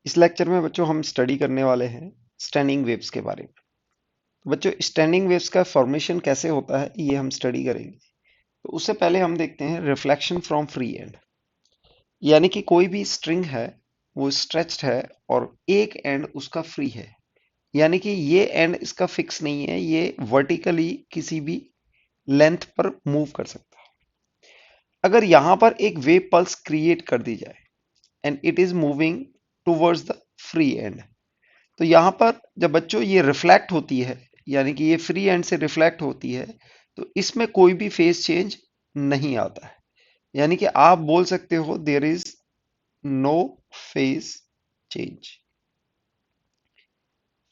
इस लेक्चर में बच्चों हम स्टडी करने वाले हैं स्टैंडिंग वेव्स के बारे में। तो बच्चों स्टैंडिंग वेव्स का फॉर्मेशन कैसे होता है ये हम स्टडी करेंगे। तो उससे पहले हम देखते हैं रिफ्लेक्शन फ्रॉम फ्री एंड। यानी कि कोई भी स्ट्रिंग है वो स्ट्रेच्ड है और एक एंड उसका फ्री है। यानी कि ये एंड इसका फिक्स नहीं है, ये वर्टिकली किसी भी लेंथ पर मूव कर सकता है। अगर यहां पर एक वेव पल्स क्रिएट कर दी जाए and it is moving towards the free and, तो यहां पर जब बच्चों ये रिफ्लेक्ट होती है, यानी कि ये फ्री एंड से रिफ्लेक्ट होती है, तो इसमें कोई भी फेज चेंज नहीं आता है। यानी कि आप बोल सकते हो there is no phase change,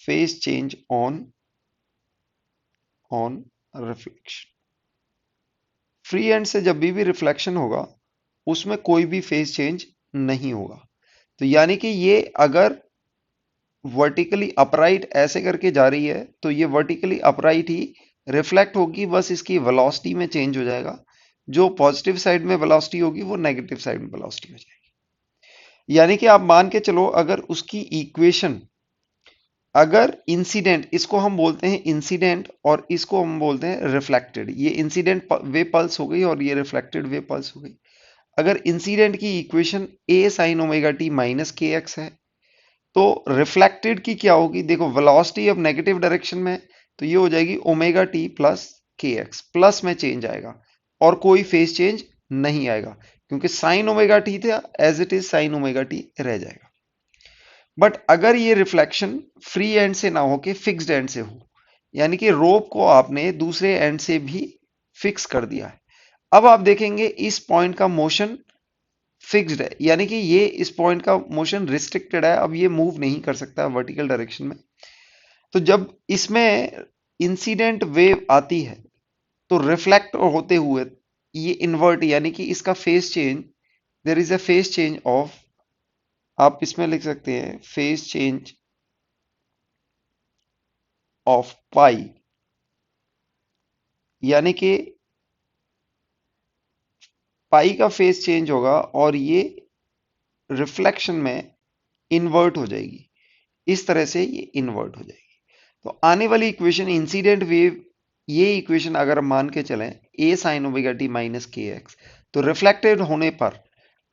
phase change on reflection. Free end से जब भी रिफ्लेक्शन होगा उसमें कोई भी फेज चेंज नहीं होगा। तो यानी कि ये अगर वर्टिकली अपराइट ऐसे करके जा रही है तो ये वर्टिकली अपराइट ही रिफ्लेक्ट होगी, बस इसकी वेलोसिटी में चेंज हो जाएगा। जो पॉजिटिव साइड में वेलोसिटी होगी वो नेगेटिव साइड में वेलोसिटी हो जाएगी। यानी कि आप मान के चलो अगर उसकी इक्वेशन, अगर इंसिडेंट, इसको हम बोलते हैं इंसिडेंट और इसको हम बोलते हैं रिफ्लेक्टेड। ये इंसिडेंट वे पल्स हो गई और ये रिफ्लेक्टेड वे पल्स हो गई। अगर इंसिडेंट की इक्वेशन ए साइन ओमेगा टी माइनस के एक्स है, तो रिफ्लेक्टेड की क्या होगी? देखो वेलोसिटी अब नेगेटिव डायरेक्शन में है, तो ये हो जाएगी ओमेगा टी प्लस के एक्स। प्लस में चेंज आएगा और कोई फेज चेंज नहीं आएगा, क्योंकि साइन ओमेगा टी था as it is sine omega t रह जाएगा। बट अगर ये रिफ्लेक्शन फ्री एंड से ना होके फिक्स्ड एंड से हो, यानी कि रोप को आपने दूसरे एंड से भी फिक्स कर दिया है, अब आप देखेंगे इस पॉइंट का मोशन फिक्स्ड है, यानी कि ये इस पॉइंट का मोशन रिस्ट्रिक्टेड है, अब ये मूव नहीं कर सकता वर्टिकल डायरेक्शन में। तो जब इसमें इंसिडेंट वेव आती है तो रिफ्लेक्ट होते हुए ये इन्वर्ट, यानी कि इसका phase change, there is a phase change of, आप इसमें लिख सकते हैं फेज चेंज ऑफ पाई। यानी कि पाई का फेज चेंज होगा और ये रिफ्लेक्शन में इन्वर्ट हो जाएगी। इस तरह से ये इन्वर्ट हो जाएगी। तो आने वाली इक्वेशन इंसिडेंट वेव, ये इक्वेशन अगर हम मान के चलें ए साइन ओमेगा टी माइनस के एक्स, तो रिफ्लेक्टेड होने पर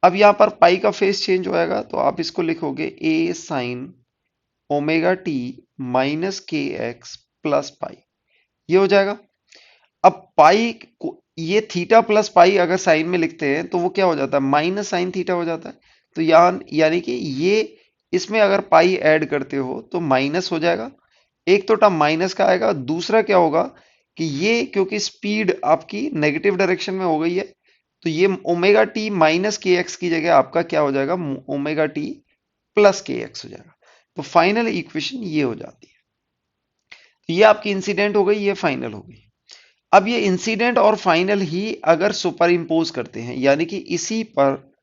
अब यहां पर पाई का फेस चेंज हो जाएगा, तो आप इसको लिखोगे ए साइन ओमेगा टी माइनस के एक्स प्लस पाई, ये हो जाएगा। अब पाई को, ये थीटा प्लस पाई अगर साइन में लिखते हैं तो वो क्या हो जाता है? माइनस साइन थीटा हो जाता है। तो यहाँ यानी कि ये, इसमें अगर पाई ऐड करते हो तो माइनस हो जाएगा। एक तो टर्म माइनस का आएगा, दूसरा क्या होगा कि ये क्योंकि स्पीड आपकी नेगेटिव डायरेक्शन में हो गई है, तो ये ओमेगा टी माइनस के एक्स की जगह आपका क्या हो जाएगा? ओमेगा टी प्लस के एक्स हो जाएगा। तो फाइनल इक्वेशन ये हो जाती है। तो ये आपकी इंसिडेंट हो गई, ये फाइनल हो गई। अब ये इंसिडेंट और फाइनल ही अगर सुपर इम्पोज करते हैं, यानी कि इसी पर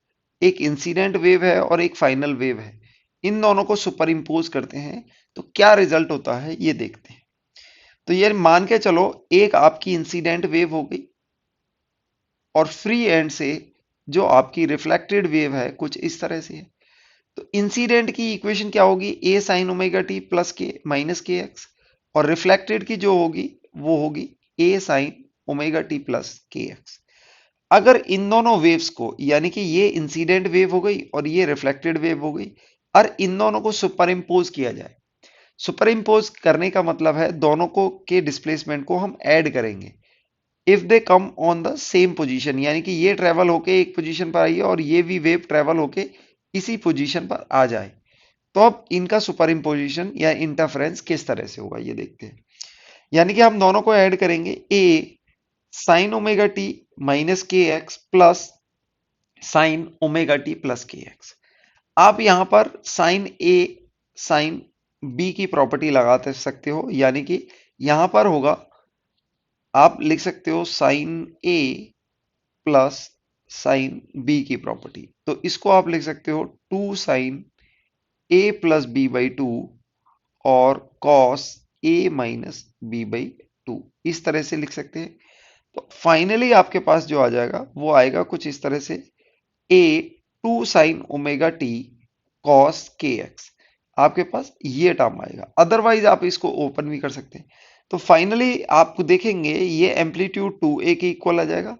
एक इंसिडेंट वेव है और एक फाइनल वेव है, इन दोनों को सुपर इम्पोज करते हैं तो क्या रिजल्ट होता है ये देखते हैं। तो ये मान के चलो एक आपकी इंसिडेंट वेव हो गई और फ्री एंड से जो आपकी रिफ्लेक्टेड वेव है कुछ इस तरह से है। तो इंसिडेंट की इक्वेशन क्या होगी? ए साइन ओमेगा टी प्लस के माइनस के एक्स, और रिफ्लेक्टेड की जो होगी वो होगी ए साइन ओमेगा टी प्लस के एक्स। अगर इन दोनों वेव्स को, यानी कि ये इंसिडेंट वेव हो गई और ये रिफ्लेक्टेड वेव हो गई, और इन दोनों को सुपर इम्पोज किया जाए, सुपर इम्पोज करने का मतलब है दोनों को के डिस्प्लेसमेंट को हम ऐड करेंगे if they come on the same position, यानी कि ये ट्रेवल होके एक पोजीशन पर आई है और ये भी वेव ट्रेवल होके इसी पोजीशन पर आ जाए, तो अब इनका सुपर इम्पोजिशन या इंटरफेरेंस किस तरह से होगा ये देखते हैं। यानी कि हम दोनों को ऐड करेंगे, ए साइन ओमेगा टी माइनस के x plus sign omega t plus के एक्स। आप यहां पर साइन ए साइन बी की प्रॉपर्टी लगा सकते हो, यानी कि यहां पर होगा, आप लिख सकते हो sine A plus sine B की प्रॉपर्टी, तो इसको आप लिख सकते हो two sine A plus B by two और cos A minus B by two, इस तरह से लिख सकते हैं। तो फाइनली आपके पास जो आ जाएगा वो आएगा कुछ इस तरह से, A two sine omega T cos K X, आपके पास ये टर्म आएगा। अदरवाइज आप इसको ओपन भी कर सकते हैं। तो फाइनली आप देखेंगे ये एम्पलीट्यूड 2a के इक्वल आ जाएगा,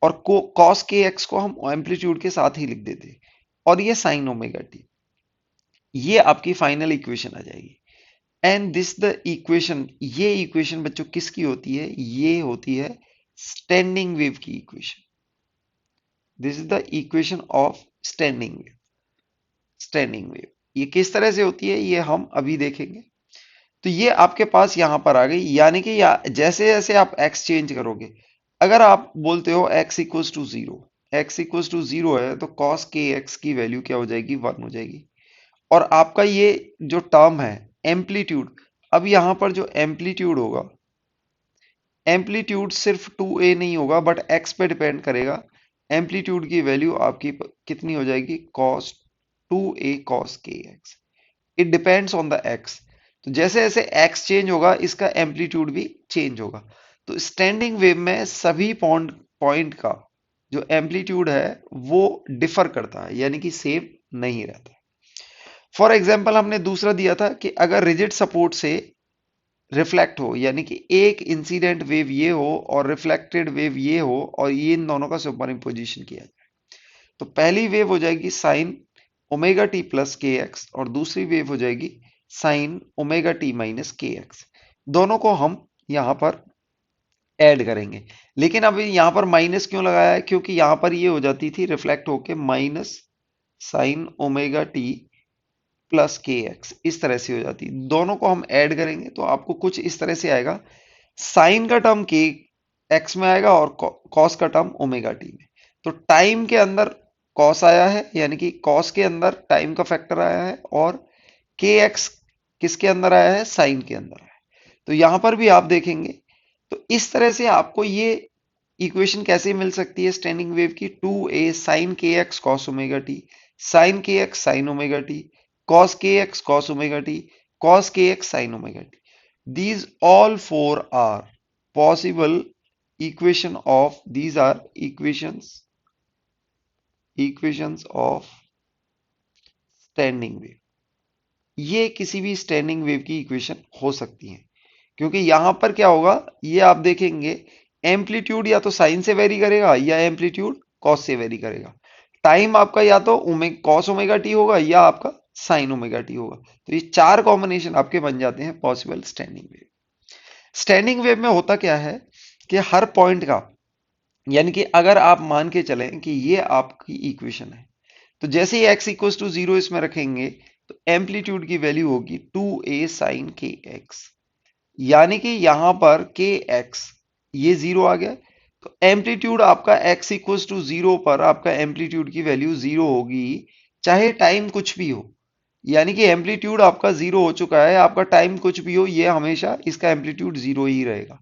और कॉस के एक्स को हम एम्पलीट्यूड के साथ ही लिख देते हैं, और ये साइन ओमेगा टी। ये आपकी फाइनल इक्वेशन आ जाएगी। एंड दिस द इक्वेशन, ये इक्वेशन बच्चों किसकी होती है? ये होती है स्टैंडिंग वेव की equation. This is the equation of standing wave. Standing wave ये किस तरह से होती है ये हम अभी देखेंगे। तो ये आपके पास यहां पर आ गई, यानी कि जैसे जैसे आप x चेंज करोगे, अगर आप बोलते हो x equals to zero, x equals to zero है तो cos के x की वैल्यू क्या हो जाएगी? 1 हो जाएगी। और आपका ये जो टर्म है एम्पलीट्यूड, अब यहां पर जो एम्पलीट्यूड होगा, एम्पलीट्यूड सिर्फ 2a नहीं होगा बट x पे डिपेंड करेगा। एम्पलीट्यूड की वैल्यू आपकी कितनी हो जाएगी? cos 2a cos kx। It depends on the x। तो जैसे जैसे x चेंज होगा इसका एम्पलीट्यूड भी चेंज होगा। तो स्टैंडिंग वेव में सभी पॉइंट का जो एम्पलीट्यूड है वो डिफर करता है, यानी कि सेम नहीं रहता। फॉर एग्जाम्पल हमने दूसरा दिया था कि अगर रिजिड सपोर्ट से रिफ्लेक्ट हो, यानी कि एक इंसिडेंट वेव ये हो और रिफ्लेक्टेड वेव ये हो, और ये इन दोनों का सुपर इम्पोजिशन किया जाए, तो पहली वेव हो जाएगी साइन ओमेगा टी प्लस के एक्स, और दूसरी वेव हो जाएगी साइन ओमेगा टी माइनस के एक्स। दोनों को हम यहां पर ऐड करेंगे। लेकिन अब यहां पर माइनस क्यों लगाया है? क्योंकि यहां पर ये हो जाती थी रिफ्लेक्ट होके minus sign omega t plus के एक्स, इस तरह से हो जाती। दोनों को हम ऐड करेंगे तो आपको कुछ इस तरह से आएगा। साइन का टर्म के एक्स में आएगा और कॉस का टर्म ओमेगा टी में। तो टाइम के अंदर कॉस आया है, यानी कि कॉस के अंदर टाइम का फैक्टर आया है, और के एक्स किसके अंदर आया है? साइन के अंदर आया है। तो यहां पर भी आप देखेंगे तो इस तरह से आपको ये इक्वेशन कैसे मिल सकती है स्टैंडिंग वेव की? 2a sine K X cos omega T, sine K X sine omega T, cos kx cos omega t, cos kx sin omega t. These all four are possible equation of, these are equations of standing wave. ये किसी भी standing wave की equation हो सकती है, क्योंकि यहां पर क्या होगा ये आप देखेंगे, एम्पलीट्यूड या तो साइन से वेरी करेगा या एम्पलीट्यूड कॉस से वेरी करेगा। टाइम आपका या तो कॉस ओमेगा टी होगा या आपका साइन ओमेगा टी होगा। तो ये चार कॉम्बिनेशन आपके बन जाते हैं possible standing wave. Standing wave में होता क्या है कि हर पॉइंट का, यानी कि अगर आप मान के चलें कि ये आपकी इक्वेशन है, तो जैसे ही x इक्वल टू जीरो इसमें रखेंगे तो एम्पलीट्यूड की वैल्यू होगी 2a साइन के एक्स, यानी कि यहां पर के एक्स ये जीरो आ गया। तो एम्पलीट्यूड आपका x इक्वल टू जीरो पर आपका एम्पलीट्यूड की वैल्यू जीरो होगी, चाहे टाइम कुछ भी हो। यानी कि एम्पलीट्यूड आपका जीरो हो चुका है, आपका टाइम कुछ भी हो, ये हमेशा इसका एम्पलीट्यूड जीरो ही रहेगा।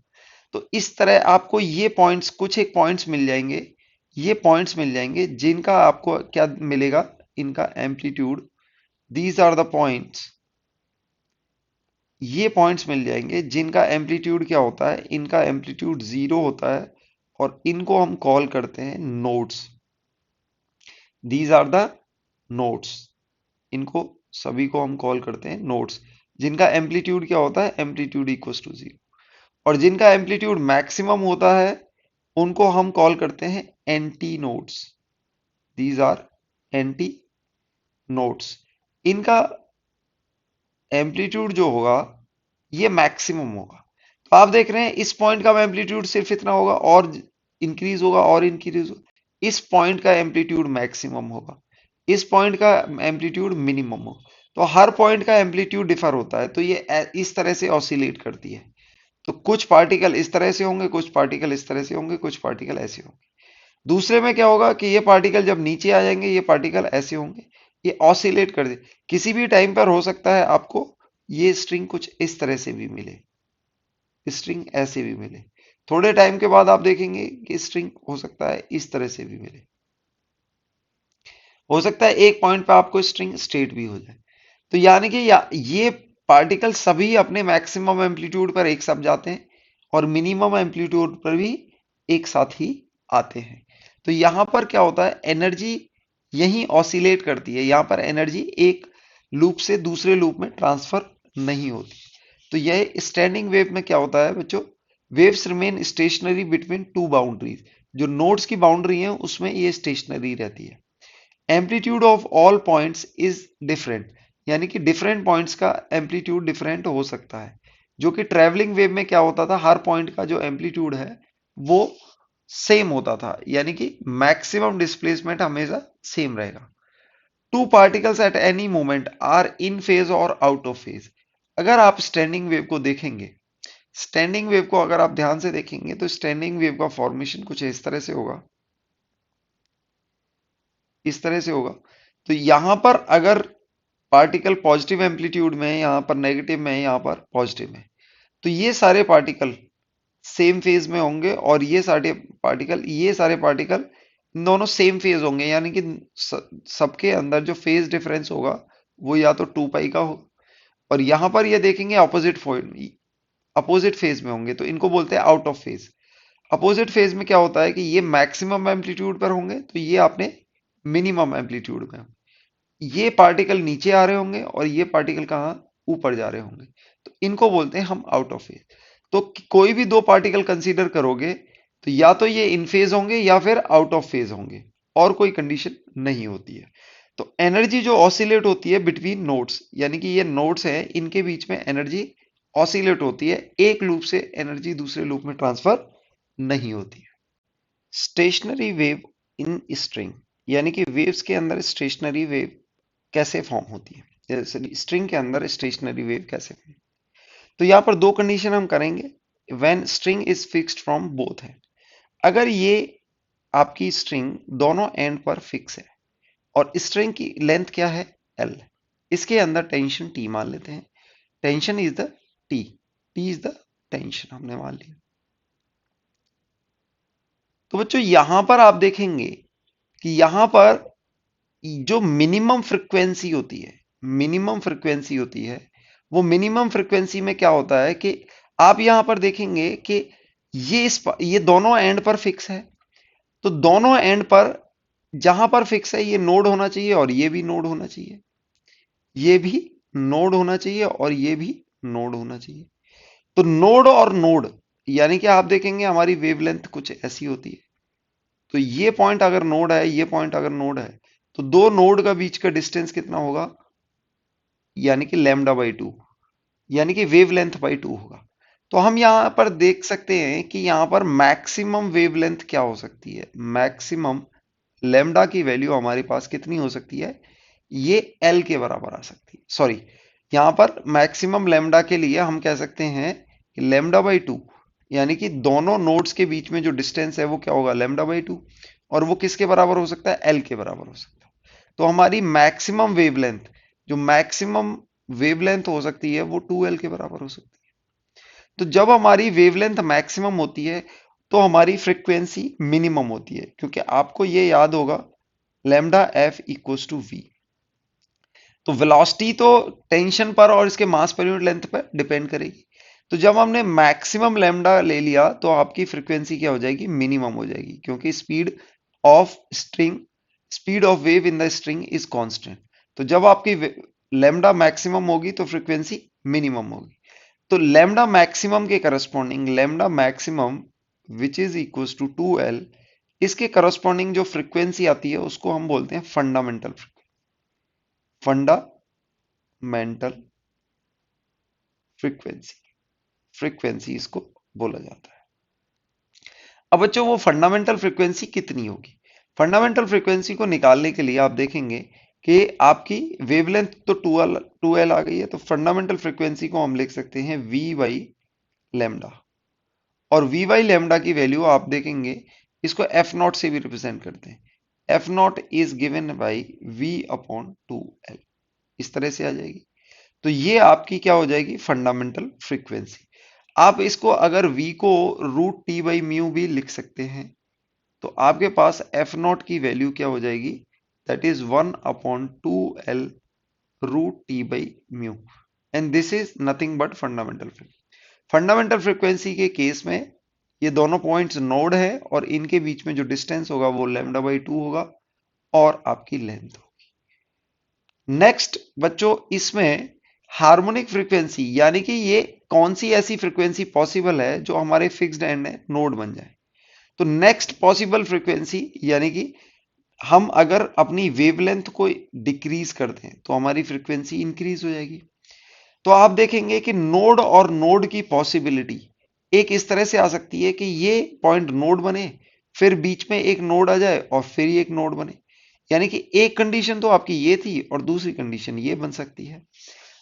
तो इस तरह आपको ये पॉइंट्स, कुछ एक पॉइंट्स मिल जाएंगे, ये पॉइंट्स मिल जाएंगे जिनका आपको क्या मिलेगा? इनका amplitude, these are the points, ये पॉइंट्स मिल जाएंगे जिनका एम्पलीट्यूड क्या होता है? इनका एम्पलीट्यूड जीरो होता है, और इनको हम कॉल करते हैं nodes. These are the nodes, इनको सभी को हम कॉल करते हैं नोड्स, जिनका एम्पलीट्यूड क्या होता है? Amplitude equal to zero. और जिनका एम्पलीट्यूड मैक्सिमम होता है उनको हम कॉल करते हैं antinodes. These are antinodes. इनका एम्पलीट्यूड जो होगा ये मैक्सिमम होगा। तो आप देख रहे हैं इस पॉइंट का एम्पलीट्यूड सिर्फ इतना होगा, और इंक्रीज होगा और इंक्रीज होगा। इस पॉइंट का एम्पलीट्यूड मैक्सिमम होगा, इस पॉइंट का एम्पलीट्यूड मिनिमम होगा। तो हर पॉइंट का एम्पलीट्यूड डिफर होता है, तो ये इस तरह से ऑसिलेट करती है। तो कुछ पार्टिकल इस तरह से होंगे, कुछ पार्टिकल इस तरह से होंगे, कुछ पार्टिकल ऐसे होंगे। दूसरे में क्या होगा कि ये पार्टिकल जब नीचे आ जाएंगे ये पार्टिकल ऐसे होंगे, ये ऑसिलेट कर दे। किसी भी टाइम पर हो सकता है आपको ये स्ट्रिंग कुछ इस तरह से भी मिले, स्ट्रिंग ऐसे भी मिले। थोड़े टाइम के बाद आप देखेंगे कि स्ट्रिंग हो सकता है इस तरह से भी मिले। हो सकता है एक पॉइंट पे आपको स्ट्रिंग स्ट्रेट भी हो जाए। तो यानी कि ये पार्टिकल सभी अपने मैक्सिमम एम्पलीट्यूड पर एक साथ जाते हैं, और मिनिमम एम्पलीट्यूड पर भी एक साथ ही आते हैं। तो यहां पर क्या होता है? एनर्जी यहीं ऑसिलेट करती है, यहां पर एनर्जी एक लूप से दूसरे लूप में ट्रांसफर नहीं होती। तो यह स्टैंडिंग वेव में क्या होता है बच्चों, waves remain stationery between two boundaries, जो नोड्स की बाउंड्री है उसमें ये स्टेशनरी रहती है। Amplitude of all points is different, यानी कि डिफरेंट पॉइंट्स का एम्पलीट्यूड डिफरेंट हो सकता है, जो कि ट्रैवलिंग वेव में क्या होता था, हर पॉइंट का जो एम्पलीट्यूड है वो सेम होता था, यानी कि मैक्सिमम डिस्प्लेसमेंट हमेशा सेम रहेगा। Two particles at any moment are in phase और आउट ऑफ फेज। अगर आप स्टैंडिंग वेव को देखेंगे, स्टैंडिंग वेव को अगर आप ध्यान से देखेंगे तो स्टैंडिंग वेव का फॉर्मेशन कुछ इस तरह से होगा, इस तरह से होगा। तो यहां पर अगर पार्टिकल पॉजिटिव एम्पलीट्यूड में है, यहां पर नेगेटिव में है, यहां पर पॉजिटिव में, तो ये सारे पार्टिकल सेम फेज में होंगे, और ये सारे पार्टिकल इन दोनों सेम फेज होंगे, यानी कि सबके अंदर जो फेज डिफरेंस होगा वो या तो 2 पाई का हो, और यहां पर ये देखेंगे अपोजिट फेज में होंगे, तो इनको बोलते हैं out of phase. Opposite phase में क्या होता है कि ये मैक्सिमम एम्पलीट्यूड पर होंगे, तो ये आपने मिनिमम एम्पलीट्यूड में, ये पार्टिकल नीचे आ रहे होंगे और ये पार्टिकल कहाँ, ऊपर जा रहे होंगे, तो इनको बोलते हैं हम आउट ऑफ फेज। तो कोई भी दो पार्टिकल कंसीडर करोगे तो या तो ये इन फेज होंगे या फिर आउट ऑफ फेज होंगे, और कोई कंडीशन नहीं होती है। तो एनर्जी जो ऑसिलेट होती है बिटवीन नोड्स, यानी कि ये नोड्स हैं, इनके बीच में एनर्जी ऑसिलेट होती है, एक लूप से एनर्जी दूसरे लूप में ट्रांसफर नहीं होती है। स्टेशनरी वेव इन स्ट्रिंग, यानी कि वेव्स के अंदर स्टेशनरी वेव कैसे फॉर्म होती है, जैसे स्ट्रिंग के अंदर स्टेशनरी वेव कैसे फॉर्म। तो यहां पर दो कंडीशन हम करेंगे, when string is fixed from both है। अगर ये आपकी स्ट्रिंग दोनों एंड पर फिक्स है और स्ट्रिंग की लेंथ क्या है, एल, इसके अंदर टेंशन टी मान लेते हैं, tension is the T, T is the tension हमने मान लिया। तो बच्चों यहां पर आप देखेंगे कि यहां पर जो मिनिमम फ्रिक्वेंसी होती है, मिनिमम फ्रिक्वेंसी होती है, वो मिनिमम फ्रिक्वेंसी में क्या होता है कि आप यहां पर देखेंगे कि ये दोनों एंड पर फिक्स है, तो दोनों एंड पर जहां पर फिक्स है ये नोड होना चाहिए और ये भी नोड होना चाहिए, ये भी नोड होना चाहिए और ये भी नोड होना चाहिए। तो नोड और नोड, यानी कि आप देखेंगे हमारी वेवलेंथ कुछ ऐसी होती है। तो ये पॉइंट अगर नोड है, ये पॉइंट अगर नोड है, तो दो नोड का बीच का डिस्टेंस कितना होगा, यानी कि लैम्डा बाई टू, यानी कि वेवलेंथ बाई टू होगा। तो हम यहां पर देख सकते हैं कि यहां पर मैक्सिमम वेवलेंथ क्या हो सकती है, मैक्सिमम लैम्डा की वैल्यू हमारे पास कितनी हो सकती है, ये एल के बराबर आ सकती है। सॉरी, यहां पर मैक्सिमम लैम्डा के लिए हम कह सकते हैं कि लैम्डा बाई टू, यानी कि दोनों नोड्स के बीच में जो डिस्टेंस है वो क्या होगा, लैम्डा बाई टू, और वो किसके बराबर हो सकता है, एल के बराबर हो सकता है। तो हमारी मैक्सिमम वेवलेंथ, जो मैक्सिमम वेवलेंथ हो सकती है वो 2L के बराबर हो सकती है। तो जब हमारी वेवलेंथ मैक्सिमम होती है तो हमारी फ्रीक्वेंसी मिनिमम होती है, क्योंकि आपको ये याद होगा lambda f equals to v. तो वेलोसिटी तो टेंशन पर और इसके मास पर यूनिट लेंथ पर डिपेंड करेगी। तो जब हमने मैक्सिमम लैम्डा ले लिया तो आपकी फ्रीक्वेंसी क्या हो जाएगी, मिनिमम हो जाएगी, क्योंकि speed of wave in the string is constant. तो जब आपकी लैम्डा मैक्सिमम होगी तो फ्रीक्वेंसी मिनिमम होगी। तो लैम्डा मैक्सिमम के corresponding lambda maximum which is equal to 2L, इसके करस्पॉन्डिंग जो फ्रीक्वेंसी आती है उसको हम बोलते हैं फंडामेंटल फ्रीक्वेंसी, फ्रीक्वेंसी इसको बोला जाता है। अब बच्चों वो फंडामेंटल फ्रीक्वेंसी कितनी होगी, फंडामेंटल फ्रीक्वेंसी को निकालने के लिए आप देखेंगे कि आपकी वेवलेंथ तो 2L आ गई है, तो फंडामेंटल फ्रीक्वेंसी को हम लिख सकते हैं V बाई लैम्डा, और V बाई लैम्डा की वैल्यू आप देखेंगे इसको F नॉट से भी रिप्रेजेंट करते हैं, F not is given by V upon 2L, इस तरह से आ जाएगी। तो ये आपकी क्या हो जाएगी, फंडामेंटल फ्रीक्वेंसी। आप इसको अगर V को रूट टी बाई म्यू भी लिख सकते हैं, तो आपके पास F नॉट की वैल्यू क्या हो जाएगी, that is 1/2L root t by mu, and this is nothing but fundamental frequency. Fundamental frequency के केस में ये दोनों पॉइंट्स नोड है और इनके बीच में जो डिस्टेंस होगा वो लैम्डा बाई टू होगा और आपकी लेंथ होगी। नेक्स्ट बच्चों, इसमें हार्मोनिक फ्रीक्वेंसी यानी कि ये कौन सी ऐसी फ्रीक्वेंसी पॉसिबल है जो हमारे फिक्स्ड एंड नोड बन जाए। तो नेक्स्ट पॉसिबल फ्रीक्वेंसी यानी कि हम अगर अपनी वेवलेंथ को डिक्रीज कर दें तो हमारी फ्रीक्वेंसी इंक्रीज हो जाएगी। तो आप देखेंगे कि नोड और नोड की पॉसिबिलिटी एक इस तरह से आ सकती है कि ये पॉइंट नोड बने, फिर बीच में एक नोड आ जाए और फिर ये एक नोड बने। यानी कि एक कंडीशन तो आपकी ये थी और दूसरी कंडीशन ये बन सकती है।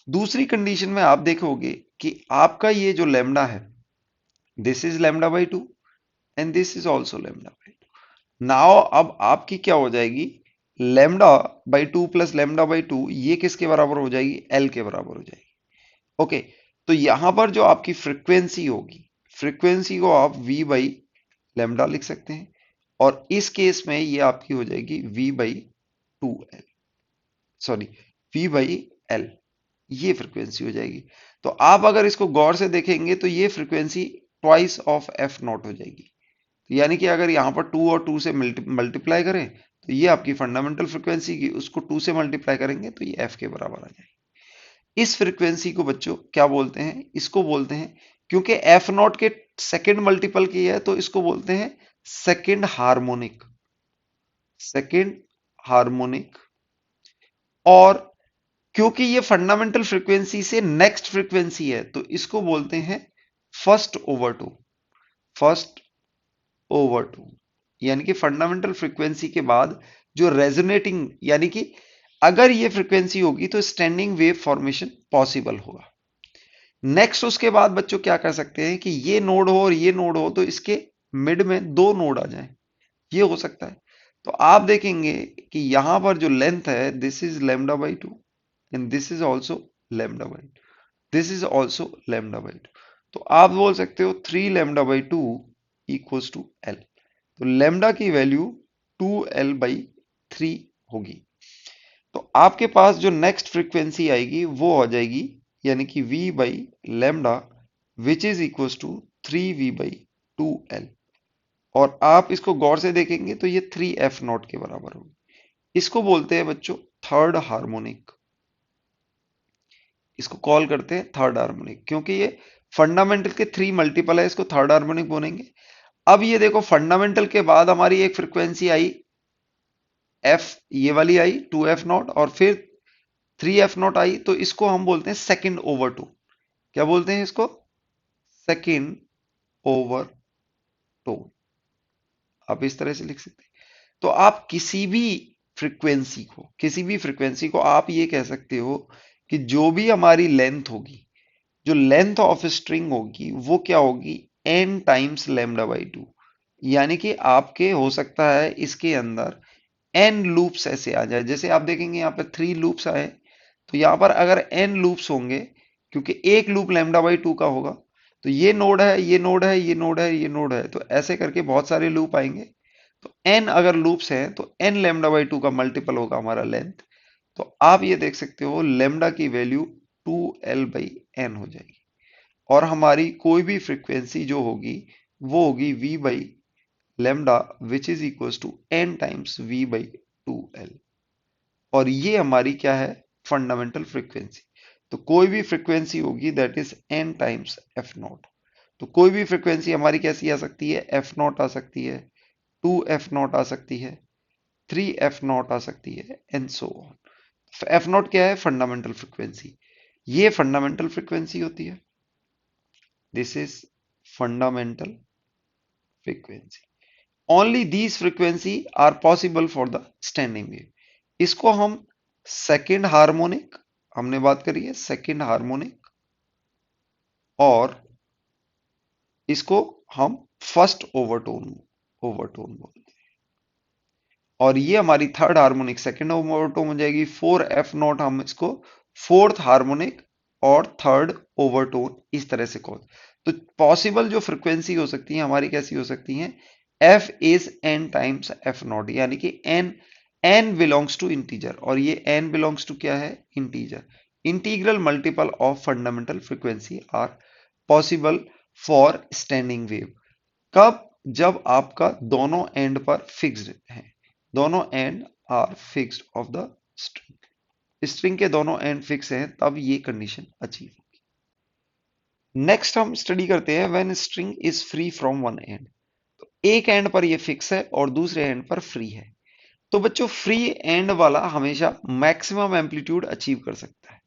दूसरी कंडीशन में आप देखोगे कि आपका ये जो लैम्डा है, this is lambda by two and this is also lambda by two. Now अब आपकी क्या हो जाएगी, lambda by two plus lambda by two ये किसके बराबर हो जाएगी, एल के बराबर हो जाएगी। ओके, तो यहां पर जो आपकी फ्रीक्वेंसी होगी, फ्रीक्वेंसी को आप v बाई लेमडा लिख सकते हैं, और इस केस में ये आपकी हो जाएगी v by two L, sorry v by L, ये फ्रीक्वेंसी हो जाएगी। तो आप अगर इसको गौर से देखेंगे तो ये frequency twice of F not हो जाएगी। तो यानी कि अगर यहाँ पर टू और टू से मल्टीप्लाई करें तो ये आपकी फंडामेंटल फ्रीक्वेंसी की, उसको टू से मल्टीप्लाई करेंगे तो ये एफ के बराबर आ जाएगी। इस फ्रीक्वेंसी को बच्चों क्या बोलते हैं, इसको बोलते हैं, क्योंकि एफ नॉट के सेकंड मल्टीपल की है तो इसको बोलते हैं सेकंड हार्मोनिक, सेकंड हार्मोनिक। और क्योंकि ये फंडामेंटल फ्रीक्वेंसी से नेक्स्ट फ्रीक्वेंसी है तो इसको बोलते हैं first overtone, first overtone. यानी कि फंडामेंटल फ्रीक्वेंसी के बाद जो रेजोनेटिंग, यानी कि अगर ये फ्रीक्वेंसी होगी तो स्टैंडिंग वेव फॉर्मेशन पॉसिबल होगा। नेक्स्ट उसके बाद बच्चों क्या कर सकते हैं कि ये नोड हो और ये नोड हो तो इसके मिड में दो नोड आ जाएं, ये हो सकता है। तो आप देखेंगे कि यहां पर जो लेंथ है, this is lambda by two and this is also lambda by two, this is also lambda by two. तो आप बोल सकते हो three lambda by two equals to L. तो लेमडा की value two L by three होगी। तो आपके पास जो नेक्स्ट फ्रीक्वेंसी आएगी वो हो जाएगी, यानी कि v by lambda which is equal to three v by two L. और आप इसको गौर से देखेंगे तो ये थ्री एफ नॉट के बराबर होगी। इसको बोलते हैं बच्चों थर्ड हार्मोनिक, इसको कॉल करते हैं थर्ड हार्मोनिक, क्योंकि ये फंडामेंटल के थ्री मल्टीपल है, इसको थर्ड हार्मोनिक बोलेंगे। अब ये देखो, फंडामेंटल के बाद हमारी एक फ्रीक्वेंसी आई एफ, ये वाली आई टू एफ नॉट, और फिर थ्री एफ नॉट आई, तो इसको हम बोलते हैं सेकंड ओवर टू। क्या बोलते हैं इसको, सेकंड ओवर टू। आप इस तरह से लिख सकते हैं। तो आप किसी भी फ्रीक्वेंसी को आप ये कह सकते हो कि जो भी हमारी लेंथ होगी, जो लेंथ ऑफ स्ट्रिंग होगी वो क्या होगी, n times lambda by two. यानी कि आपके हो सकता है इसके अंदर एन लूप्स ऐसे आ जाए, जैसे आप देखेंगे यहाँ पे थ्री लूप्स आए, तो यहाँ पर अगर एन लूप्स होंगे, क्योंकि एक लूप लेमडा बाई टू का होगा, तो ये नोड है, ये नोड है, ये नोड है, ये नोड है, तो ऐसे करके बहुत सारे लूप आएंगे। तो एन अगर लूप्स हैं तो एन लेमडा बाई टू का मल्टीपल होगा हमारा लेंथ। तो आप ये देख सकते हो लेमडा की value two L by n हो जाएगी, और हमारी कोई भी फ्रीक्वेंसी जो होगी वो होगी v by lambda which is equal to n times v by two L. और ये हमारी क्या है, फंडामेंटल फ्रीक्वेंसी। तो कोई भी फ्रीक्वेंसी होगी that is n times F naught. तो कोई भी फ्रीक्वेंसी हमारी कैसी आ सकती है, एफ नॉट आ सकती है, टू एफ नॉट आ सकती है, थ्री एफ नॉट आ सकती है, and so on. F naught क्या है, फंडामेंटल फ्रीक्वेंसी, ये फंडामेंटल फ्रीक्वेंसी होती है, this is fundamental frequency. Only these frequency are possible for the standing wave. इसको हम सेकेंड हार्मोनिक, हमने बात करी है सेकेंड हार्मोनिक, और इसको हम फर्स्ट ओवरटोन, ओवरटोन बोलते हैं। और ये हमारी थर्ड हार्मोनिक सेकेंड ओवरटोन हो जाएगी। फोर एफ नॉट हम इसको फोर्थ हार्मोनिक और थर्ड ओवरटोन इस तरह से कॉल। तो पॉसिबल जो फ्रीक्वेंसी हो सकती है हमारी कैसी हो सकती है, F is n times F naught, यानी कि n, n belongs to integer, और ये एन बिलोंग्स टू क्या है, integer. Integral multiple of fundamental frequency are possible for standing wave. कब, जब आपका दोनों एंड पर फिक्स्ड है, दोनों end are fixed of the string. String के दोनों एंड फिक्स हैं तब ये कंडीशन अचीव होगी। नेक्स्ट हम स्टडी करते हैं when string is free from one and. तो एक एंड पर ये फिक्स है और दूसरे एंड पर फ्री है। तो बच्चों फ्री एंड वाला हमेशा मैक्सिमम एम्पलीट्यूड अचीव कर सकता है।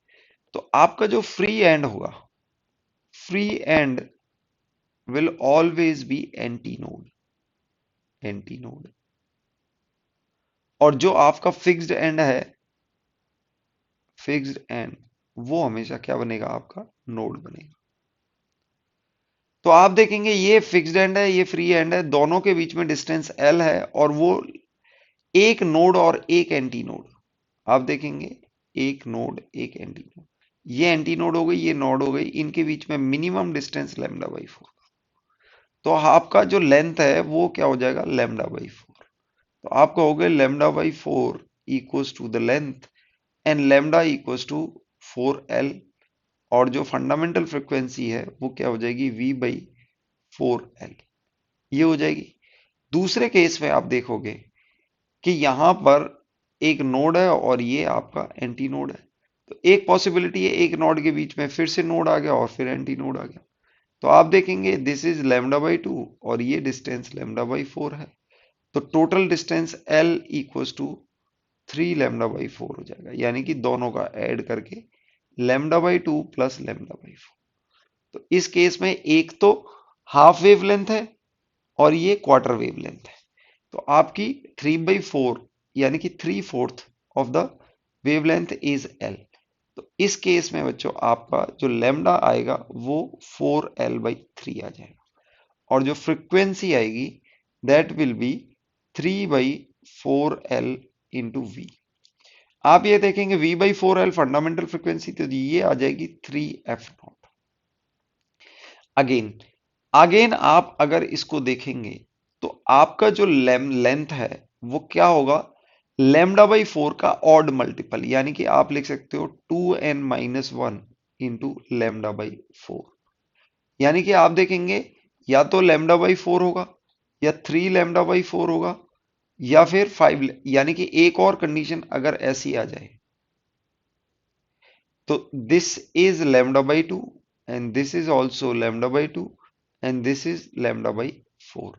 तो आपका जो फ्री एंड होगा, free and will always be anti node, anti node. और जो आपका फिक्स्ड एंड है, फिक्स्ड एंड, वो हमेशा क्या बनेगा, आपका नोड बनेगा। तो आप देखेंगे ये फिक्स्ड एंड है, ये फ्री एंड है, दोनों के बीच में डिस्टेंस एल है और वो एक नोड और एक एंटी नोड। आप देखेंगे एक नोड एक एंटी नोड, ये एंटी नोड हो गई, ये नोड हो गई, इनके बीच में मिनिमम डिस्टेंस लैम्डा बाई 4। तो आपका जो लेंथ है वो क्या हो जाएगा, लैम्डा बाई 4। तो आप कहोगे lambda by 4 equals to the length and lambda equals to 4l। और जो फंडामेंटल फ्रीक्वेंसी है वो क्या हो जाएगी, v बाई 4l, ये हो जाएगी। दूसरे केस में आप देखोगे कि यहां पर एक नोड है और ये आपका एंटी नोड है। तो एक पॉसिबिलिटी है एक नोड के बीच में फिर से नोड आ गया और फिर एंटी नोड आ गया। तो आप देखेंगे दिस इज लैम्डा बाई 2 और ये डिस्टेंस लैम्डा बाई 4 है। तो total distance l equals to 3 lambda by 4 हो जाएगा, यानी कि दोनों का ऐड करके lambda by 2 plus lambda by 4। तो इस केस में एक तो हाफ वेव लेंथ है और ये क्वार्टर वेव लेंथ है। तो आपकी 3/4 यानी कि 3/4 of the wavelength is L. तो इस केस में बच्चों आपका जो लैम्डा आएगा वो 4l/3 आ जाएगा और जो फ्रीक्वेंसी आएगी that will be 3/4l into v. आप ये देखेंगे v/4l फंडामेंटल फ्रीक्वेंसी, तो ये आ जाएगी 3f0। अगेन अगेन आप अगर इसको देखेंगे तो आपका जो लेंथ है वो क्या होगा, लैम्डा बाई 4 का ऑड मल्टीपल, यानी कि आप लिख सकते हो 2n-1 इंटू लैम्डा बाई 4। यानी कि आप देखेंगे या तो लैम्डा बाई 4 होगा या 3 लैम्डा बाई 4 होगा या फिर 5, यानी कि एक और कंडीशन अगर ऐसी आ जाए तो this is lambda by 2 and this is also lambda by 2 and this is lambda by 4।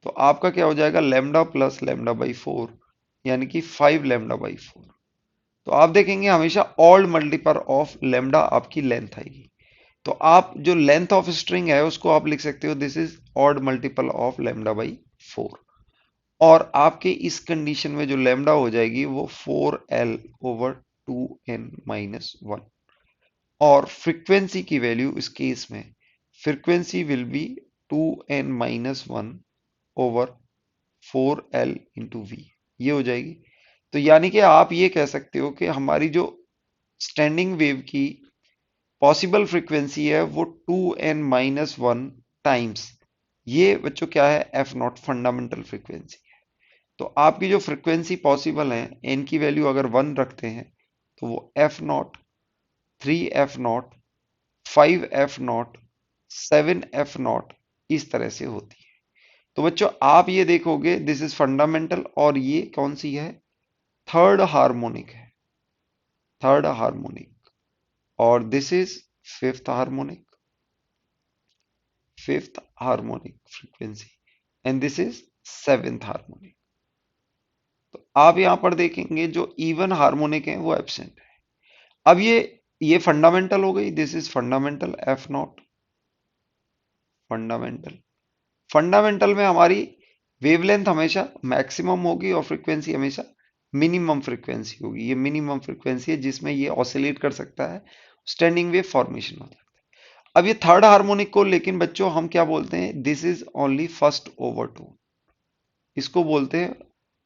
तो आपका क्या हो जाएगा, लैम्डा प्लस लैम्डा बाई 4 यानी कि 5 लैम्डा बाई 4। तो आप देखेंगे हमेशा ऑड मल्टीपल ऑफ लैम्डा आपकी लेंथ आएगी। तो आप जो लेंथ ऑफ स्ट्रिंग है उसको आप लिख सकते हो this is odd multiple of lambda by 4। और आपके इस कंडीशन में जो लैम्डा हो जाएगी वो 4l/2n-1। और फ्रीक्वेंसी की वैल्यू इस केस में frequency will be 2n-1 over 4l into v, ये हो जाएगी। तो यानी कि आप ये कह सकते हो कि हमारी जो स्टैंडिंग वेव की पॉसिबल फ्रीक्वेंसी है वो 2n-1 टाइम्स, ये बच्चों क्या है, एफ नॉट फंडामेंटल फ्रीक्वेंसी है। तो आपकी जो फ्रीक्वेंसी पॉसिबल है एन की वैल्यू अगर 1 रखते हैं तो वो F not, 3f0, 5f0, 7f0 इस तरह से होती है। तो बच्चों आप ये देखोगे दिस इज फंडामेंटल और ये कौन सी है, थर्ड हार्मोनिक है, थर्ड हार्मोनिक। और this is fifth harmonic, fifth harmonic frequency and this is seventh harmonic. तो आप यहां पर देखेंगे जो इवन हार्मोनिक है वो एब्सेंट है। अब ये फंडामेंटल हो गई, this is fundamental F not, fundamental. Fundamental में हमारी वेवलेंथ हमेशा मैक्सिमम होगी और फ्रीक्वेंसी हमेशा मिनिमम फ्रीक्वेंसी होगी। ये मिनिमम फ्रीक्वेंसी है जिसमें ये ऑसिलेट कर सकता है, स्टैंडिंग वेव फॉर्मेशन हो जाता है। अब ये थर्ड हार्मोनिक को लेकिन बच्चों हम क्या बोलते हैं, this is only first overtone, इसको बोलते हैं।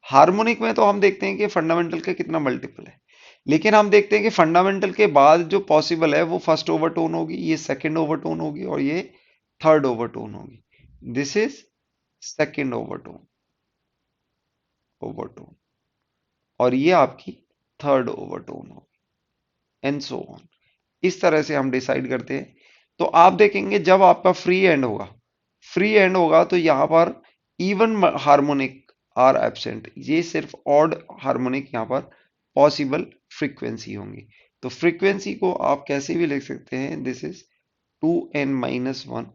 हार्मोनिक में तो हम देखते हैं कि फंडामेंटल का कितना मल्टीपल है, लेकिन हम देखते हैं कि फंडामेंटल के बाद जो पॉसिबल है वो फर्स्ट ओवरटोन होगी, ये सेकंड ओवरटोन होगी और ये थर्ड ओवरटोन होगी। This is second overtone, overtone, और ये आपकी थर्ड ओवरटोन होगी एंड सो ऑन। इस तरह से हम डिसाइड करते हैं। तो आप देखेंगे जब आपका फ्री एंड होगा, फ्री एंड होगा तो यहां पर इवन हार्मोनिक आर एब्सेंट, ये सिर्फ ऑड हार्मोनिक यहां पर पॉसिबल फ्रीक्वेंसी होंगी। तो फ्रीक्वेंसी को आप कैसे भी लिख सकते हैं, this is 2n-1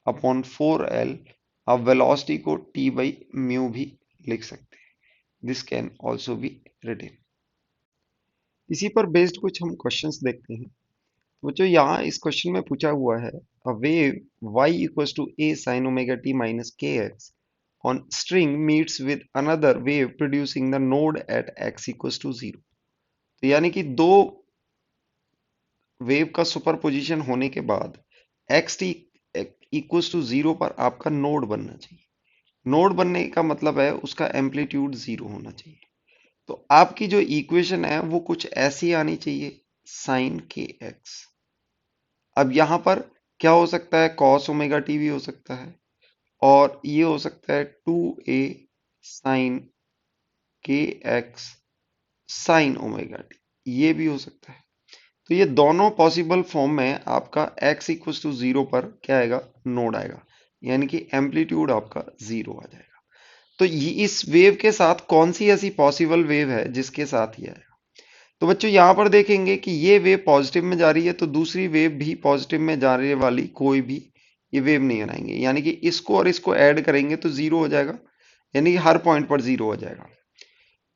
upon 4l। आप वेलोसिटी को t बाई म्यू भी लिख सकते हैं। This can also be written. इसी पर बेस्ड कुछ हम क्वेश्चंस देखते हैं। तो बच्चों यहाँ इस क्वेश्चन में पूछा हुआ है, a wave y equals to a sin omega t minus kx on string meets with another wave producing the node at x equals to 0। तो यानी कि दो वेव का सुपरपोजिशन होने के बाद एक्स टी इक्वल्स टू 0 पर आपका नोड बनना चाहिए। नोड बनने का मतलब है उसका एम्पलीट्यूड 0 होना चाहिए। तो आपकी जो इक्वेशन है वो कुछ ऐसी आनी चाहिए, साइन के एक्स। अब यहां पर क्या हो सकता है, कॉस ओमेगा टी भी हो सकता है, और ये हो सकता है 2a sine K X sine omega T, ये भी हो सकता है। तो ये दोनों पॉसिबल फॉर्म में आपका x इक्वल्स टू 0 पर क्या आएगा, नोड आएगा, यानी कि एम्पलीट्यूड आपका 0 आ जाएगा। तो ये इस वेव के साथ कौन सी ऐसी पॉसिबल वेव है जिसके साथ ये आएगा। तो बच्चों यहां पर देखेंगे कि ये वेव पॉजिटिव में जा रही है, तो दूसरी वेव भी पॉजिटिव में जाने वाली कोई भी ये वेव नहीं बनाएंगे, यानी कि इसको और इसको ऐड करेंगे तो 0 हो जाएगा, यानी कि हर पॉइंट पर 0 हो जाएगा।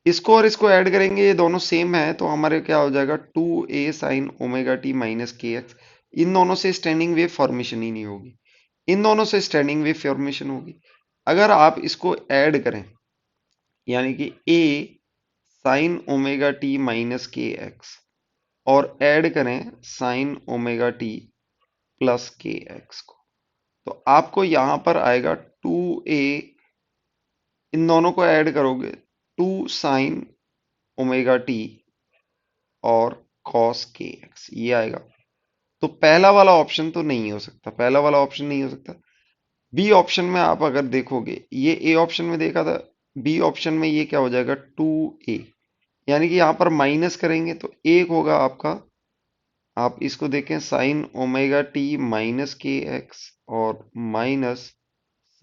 इसको और इसको ऐड करेंगे, ये दोनों सेम है, तो हमारे क्या हो जाएगा 2a sign omega T minus के एक्स। इन दोनों से स्टैंडिंग वेव फॉर्मेशन ही नहीं होगी, इन दोनों से स्टैंडिंग वेव फॉर्मेशन होगी। अगर आप इसको ऐड करें, यानी कि a sign omega T minus के एक्स और ऐड करें साइन ओमेगा टी प्लस के एक्स को, तो आपको यहां पर आएगा 2a, इन दोनों को ऐड करोगे 2 साइन ओमेगा टी और कॉस के एक्स, ये आएगा। तो पहला वाला ऑप्शन तो नहीं हो सकता, पहला वाला ऑप्शन नहीं हो सकता। बी ऑप्शन में आप अगर देखोगे, ये ए ऑप्शन में देखा था, बी ऑप्शन में ये क्या हो जाएगा 2a, यानी कि यहां पर माइनस करेंगे तो एक होगा आपका, आप इसको देखें साइन ओमेगा टी माइनस के एक्स और minus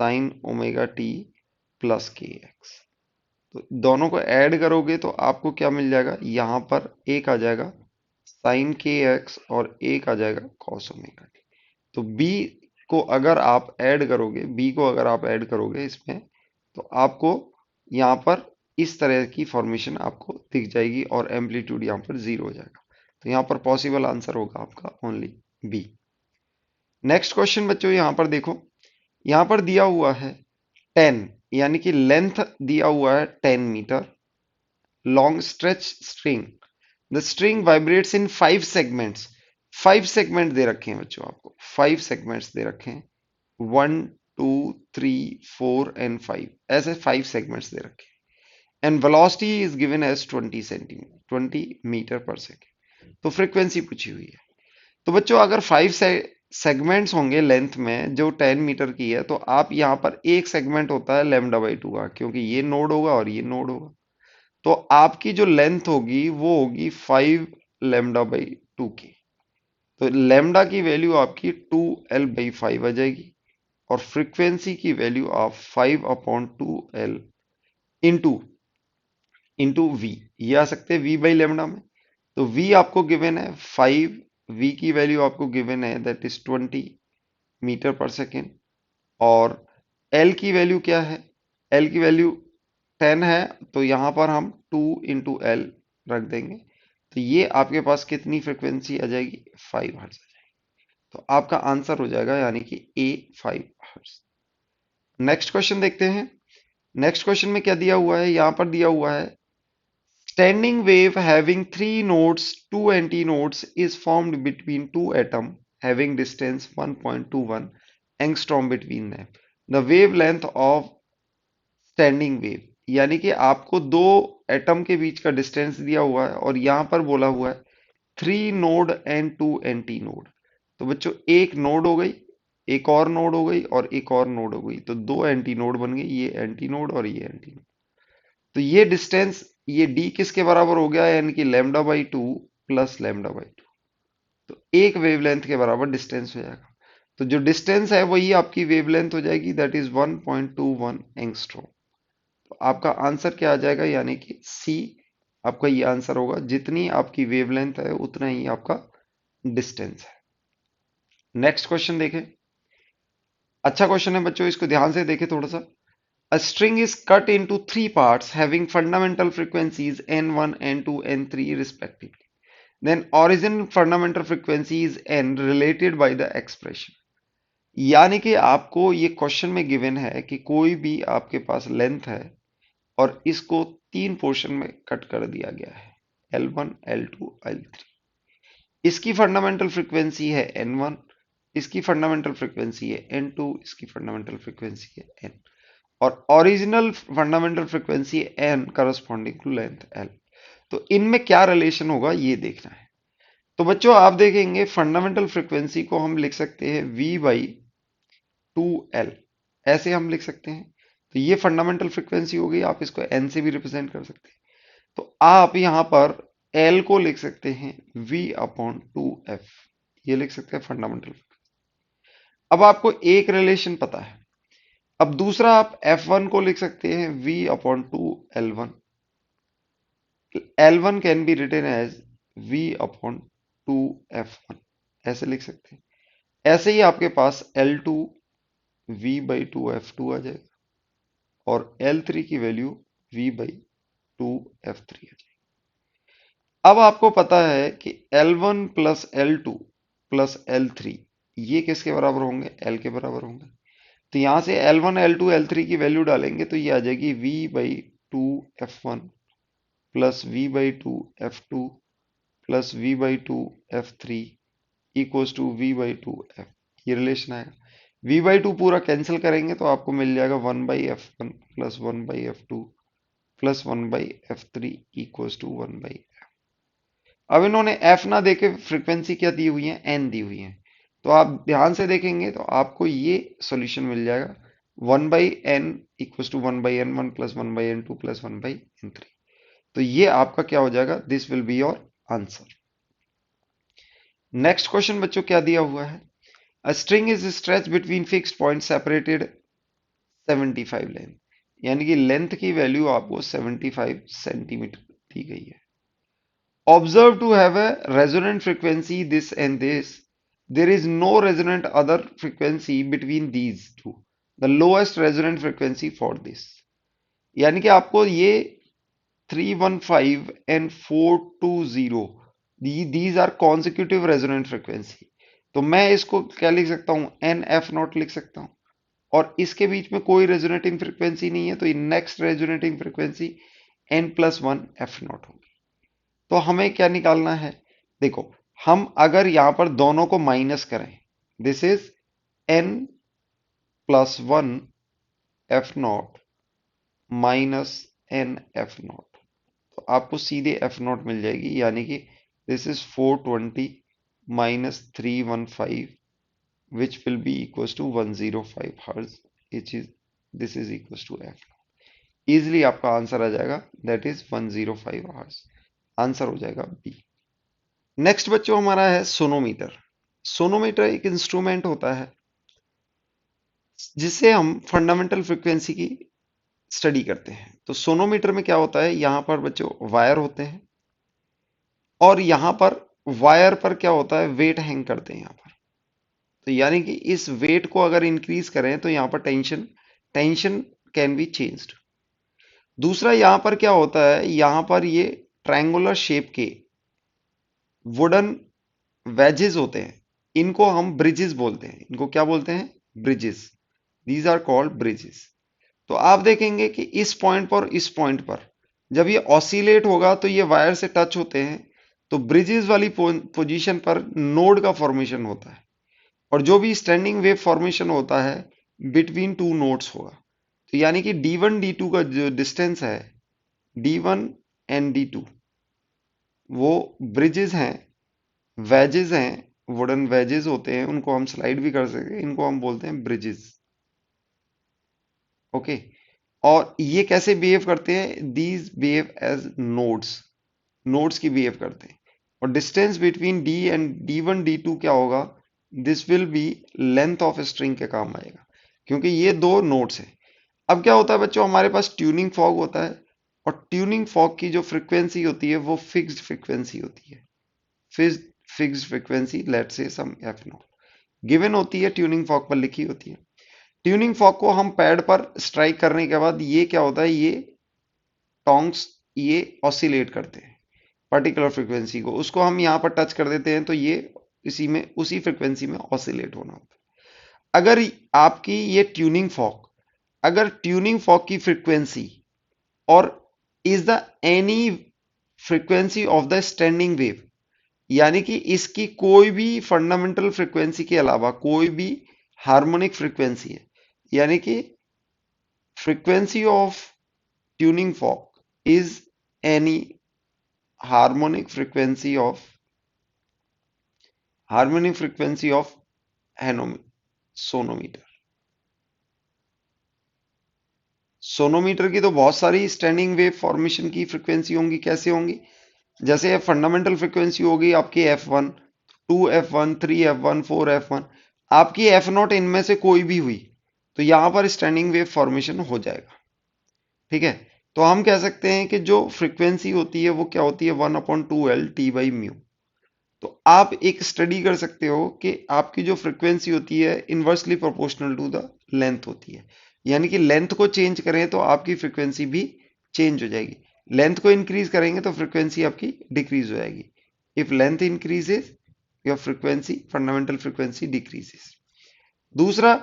sign omega t plus के एक्स। तो दोनों को ऐड करोगे तो आपको क्या मिल जाएगा, यहां पर एक आ जाएगा साइन के एक्स और एक आ जाएगा कॉस ओमेगा टी। तो बी को अगर आप ऐड करोगे, बी को अगर आप ऐड करोगे इसमें, तो आपको यहाँ पर इस तरह की फॉर्मेशन आपको दिख जाएगी और एम्पलीट्यूड यहाँ पर 0 हो जाएगा। तो यहाँ पर पॉसिबल आंसर होगा आपका ओनली बी। नेक्स्ट क्वेश्चन बच्चों यहाँ पर देखो, यहाँ पर दिया हुआ है 10, यानी कि लेंथ दिया हुआ है 10 metre, long stretch string, the string vibrates in 5 segments. 5 segment दे रखे हैं बच्चों, आपको 5 सेगमेंट्स दे रखे हैं, 1 2 3 4 एंड 5, ऐसे 5 सेगमेंट्स दे रखे हैं। And velocity is given as 20 metre per second. तो फ्रीक्वेंसी पूछी हुई है। तो बच्चों अगर 5 सेगमेंट्स होंगे लेंथ में जो 10 मीटर की है, तो आप यहाँ पर एक सेगमेंट होता है लैम्डा बाई 2 का, क्योंकि ये नोड होगा और ये नोड होगा। तो आपकी जो लेंथ होगी वो होगी 5 लैम्डा बाई 2 की। तो लैम्डा की वैल्यू आपकी 2l/5 आ जाएगी, और फ्रीक्वेंसी की वैल्यू आप 5/2l इंटू इंटू वी, ये आ सकते हैं v बाई लेमडा में। तो v आपको गिवन है 5, v की वैल्यू आपको गिवन है that is 20 metre per second, और l की वैल्यू क्या है, l की वैल्यू 10 है, तो यहां पर हम 2 इंटू एल रख देंगे। तो ये आपके पास कितनी फ्रिक्वेंसी आ जाएगी, 5 हर्ट्ज आ जाएगी। तो आपका आंसर हो जाएगा यानी कि ए 5 हर्ट्ज। नेक्स्ट क्वेश्चन देखते हैं। नेक्स्ट क्वेश्चन में क्या दिया हुआ है, यहां पर दिया हुआ है standing wave having 3 nodes, 2 antinodes is formed between two atoms having distance 1.21 angstrom between them. The wavelength of standing wave, यानी कि आपको दो एटम के बीच का डिस्टेंस दिया हुआ है और यहां पर बोला हुआ है 3 नोड एंड 2 एंटी नोड। तो बच्चों एक नोड हो गई, एक और नोड हो गई और एक और नोड हो गई, तो दो एंटी नोड बन गई, ये एंटी नोड और ये एंटी नोड। तो ये डिस्टेंस, ये d किसके बराबर हो गया, यानी कि lambda by 2 plus lambda by 2। तो एक वेवलेंथ के बराबर डिस्टेंस हो जाएगा। तो जो डिस्टेंस है वही आपकी वेवलेंथ हो जाएगी, दैट इज 1.21 एंगस्ट्रॉम। तो आपका आंसर क्या आ जाएगा, यानी कि सी आपका ये आंसर होगा। जितनी आपकी वेवलेंथ है उतना ही आपका डिस्टेंस है। नेक्स्ट क्वेश्चन देखें। अच्छा क्वेश्चन है बच्चों, इसको ध्यान से देखें थोड़ा सा। A string is cut into three parts having fundamental frequencies n1, n2, n3 respectively. Then origin fundamental frequency is n related by the expression. यानी कि आपको ये क्वेश्चन में गिवन है कि कोई भी आपके पास लेंथ है और इसको तीन पोर्शन में कट कर दिया गया है, L1, L2, L3। इसकी फंडामेंटल फ्रीक्वेंसी है n1, इसकी फंडामेंटल फ्रीक्वेंसी है n2, इसकी फंडामेंटल फ्रीक्वेंसी है n, और original fundamental frequency n corresponding to length l। तो इनमें क्या रिलेशन होगा ये देखना है। तो बच्चों आप देखेंगे फंडामेंटल फ्रीक्वेंसी को हम लिख सकते हैं v बाई 2l, ऐसे हम लिख सकते हैं। तो ये फंडामेंटल फ्रीक्वेंसी हो गई, आप इसको n से भी रिप्रेजेंट कर सकते हैं। तो आप यहां पर l को लिख सकते हैं v अपॉन 2f, ये लिख सकते हैं फंडामेंटल। अब आपको एक रिलेशन पता है। अब दूसरा आप F1 को लिख सकते हैं V upon 2L1। L1 can be written as V upon 2F1, ऐसे लिख सकते हैं। ऐसे ही आपके पास L2 V बाई 2F2 आ जाएगा और L3 की वैल्यू V बाई 2F3 आ जाएगी। अब आपको पता है कि L1 plus L2 plus L3 ये किसके बराबर होंगे? L के बराबर होंगे। तो यहां से L1, L2, L3 की वैल्यू डालेंगे तो ये आ जाएगी V by 2F1 plus V by 2F2 plus V by 2F3 equals to V by 2F। ये रिलेशन आएगा। V बाई 2 पूरा कैंसिल करेंगे तो आपको मिल जाएगा 1 by F1 plus 1 by F2 plus 1 by F3 equals to 1 by F। अब इन्होंने F ना देके फ्रीक्वेंसी क्या दी हुई है? N दी हुई है। तो आप ध्यान से देखेंगे तो आपको ये सॉल्यूशन मिल जाएगा 1 by n equals to 1 by n1 plus 1 by n2 plus 1 by n3। तो ये आपका क्या हो जाएगा? This will be your answer. Next question बच्चों क्या दिया हुआ है? A string is stretch between fixed point separated 75 length, यानी कि लेंथ की वैल्यू आपको 75 सेंटीमीटर दी गई है। Observed to have a resonant frequency this and this. There is no resonant other frequency between these two. The lowest resonant frequency for this. यानी कि आपको ये 315 and 420 these are consecutive resonant frequency। तो मैं इसको क्या लिख सकता हूं? एन एफ नॉट लिख सकता हूं। और इसके बीच में कोई रेजोनेटिंग फ्रीक्वेंसी नहीं है, तो ये next resonating frequency n plus one f naught होगी। तो हमें क्या निकालना है? देखो, हम अगर यहां पर दोनों को माइनस करें, this is n plus one f naught minus n f naught, तो आपको सीधे एफ नॉट मिल जाएगी, यानी कि this is 420 minus 315 which will be equals to 105 hertz, which is this is equals to f. Easily आपका answer आ जाएगा, दैट इज 105 हर्ट्ज। आंसर हो जाएगा बी। नेक्स्ट बच्चों हमारा है सोनोमीटर। सोनोमीटर एक इंस्ट्रूमेंट होता है जिससे हम फंडामेंटल फ्रीक्वेंसी की स्टडी करते हैं। तो सोनोमीटर में क्या होता है? यहां पर बच्चों वायर होते हैं और यहां पर वायर पर क्या होता है? वेट हैंग करते हैं यहां पर। तो यानी कि इस वेट को अगर इंक्रीज करें तो यहां पर tension tension can be changed. दूसरा यहां पर क्या होता है? यहां पर ये ट्रायंगुलर शेप के वुडन वेजेस होते हैं, इनको हम ब्रिजेस बोलते हैं। इनको क्या बोलते हैं? Bridges. These are called bridges. तो आप देखेंगे कि इस पॉइंट पर इस पॉइंट पर जब ये ऑसिलेट होगा तो ये वायर से टच होते हैं, तो ब्रिजेस वाली पोजीशन पर नोड का फॉर्मेशन होता है, और जो भी स्टैंडिंग वेव फॉर्मेशन होता है बिटवीन टू नोड्स होगा। तो यानी कि D1 D2 का जो डिस्टेंस है, D1 एंड D2, वो ब्रिजेस हैं, वेजेस हैं, वुडन वेजेस होते हैं, उनको हम स्लाइड भी कर सकते हैं, इनको हम बोलते हैं ब्रिजेस। ओके। और ये कैसे बिहेव करते हैं? These behave as nodes, nodes की बिहेव करते हैं। और distance between D and D1 D2 क्या होगा? This will B length of string के काम आएगा, क्योंकि ये दो नोड्स हैं। अब क्या होता है बच्चों? हमारे पास ट्यूनिंग फॉग होता है, और ट्यूनिंग फॉर्क की जो फ्रीक्वेंसी होती है वो फिक्स्ड फ्रीक्वेंसी होती है। फिक्स्ड फ्रीक्वेंसी लेट से सम एफ नॉट गिवन होती है, ट्यूनिंग फॉर्क पर लिखी होती है। ट्यूनिंग फॉर्क को हम पैड पर स्ट्राइक करने के बाद ये क्या होता है, ये टोंग्स ये ऑसिलेट करते हैं पर्टिकुलर फ्रीक्वेंसी को, उसको हम यहाँ पर टच कर देते हैं तो ये इसी में उसी फ्रीक्वेंसी में ऑसिलेट होना होता है। अगर आपकी ये ट्यूनिंग फॉर्क, अगर ट्यूनिंग फॉर्क की फ्रीक्वेंसी और is the any frequency of the standing wave, यानी कि इसकी कोई भी फंडामेंटल फ्रीक्वेंसी के अलावा कोई भी हार्मोनिक फ्रीक्वेंसी है, यानी कि frequency of tuning fork is any harmonic frequency of sonometer. Sonometer की तो बहुत सारी स्टैंडिंग वेव फॉर्मेशन की फ्रीक्वेंसी होंगी। कैसे होंगी? जैसे फंडामेंटल फ्रीक्वेंसी होगी आपकी F1, 2F1, 3F1, 4F1, आपकी F0 इनमें से कोई भी हुई तो यहां पर स्टैंडिंग वेव फॉर्मेशन हो जाएगा। ठीक है, तो हम कह सकते हैं कि जो फ्रीक्वेंसी होती है वो क्या होती है, 1/2L T/μ। तो आप एक स्टडी कर सकते हो कि आपकी जो फ्रीक्वेंसी होती है inversely proportional to the length होती है, यानी कि लेंथ को चेंज करें तो आपकी फ्रीक्वेंसी भी चेंज हो जाएगी। लेंथ को इंक्रीज करेंगे तो फ्रीक्वेंसी आपकी डिक्रीज हो जाएगी। If length increases your frequency, fundamental frequency decreases. दूसरा,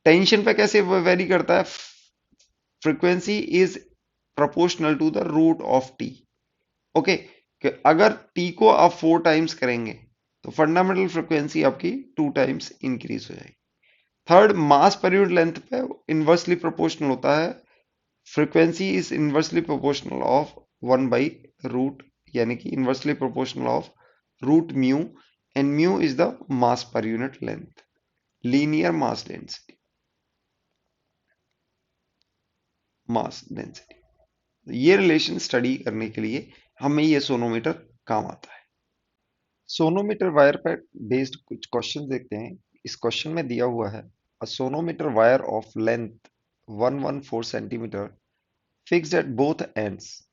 टेंशन पे कैसे वेरी करता है, frequency is proportional to the root of T. Okay, कि अगर टी को आप 4 टाइम्स करेंगे तो फंडामेंटल फ्रीक्वेंसी आपकी 2 टाइम्स इंक्रीज हो जाएगी। Third, mass per unit length पे इन्वर्सली प्रोपोर्शनल होता है, frequency is inversely proportional of 1/रूट, यानी कि inversely proportional of root mu, and mu is the mass per unit length, linear mass density. ये रिलेशन स्टडी करने के लिए हमें ये सोनोमीटर काम आता है। सोनोमीटर वायर पर बेस्ड कुछ क्वेश्चन देखते हैं। इस क्वेश्चन में दिया हुआ है, a sonometer wire of length 114 centimetre fixed at both ends,